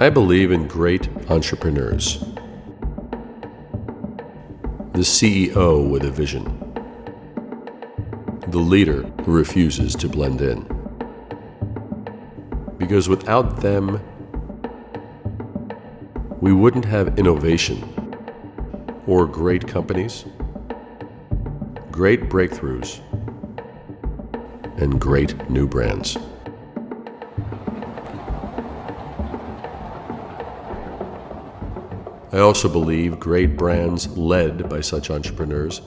I believe in great entrepreneurs. The CEO with a vision. The leader who refuses to blend in. Because without them, we wouldn't have innovation or great companies, great breakthroughs, and great new brands. I also believe great brands led by such entrepreneurs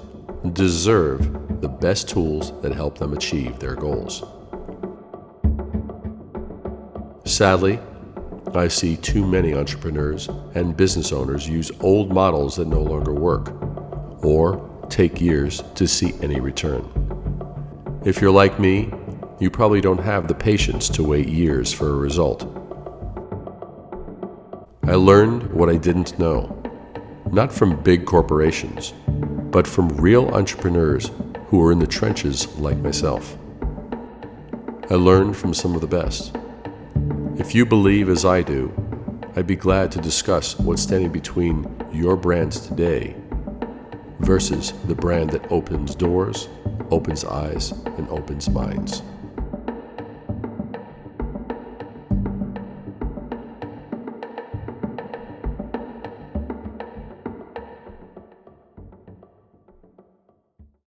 deserve the best tools that help them achieve their goals. Sadly, I see too many entrepreneurs and business owners use old models that no longer work or take years to see any return. If you're like me, you probably don't have the patience to wait years for a result. I learned what I didn't know, not from big corporations, but from real entrepreneurs who are in the trenches like myself. I learned from some of the best. If you believe as I do, I'd be glad to discuss what's standing between your brands today versus the brand that opens doors, opens eyes, and opens minds.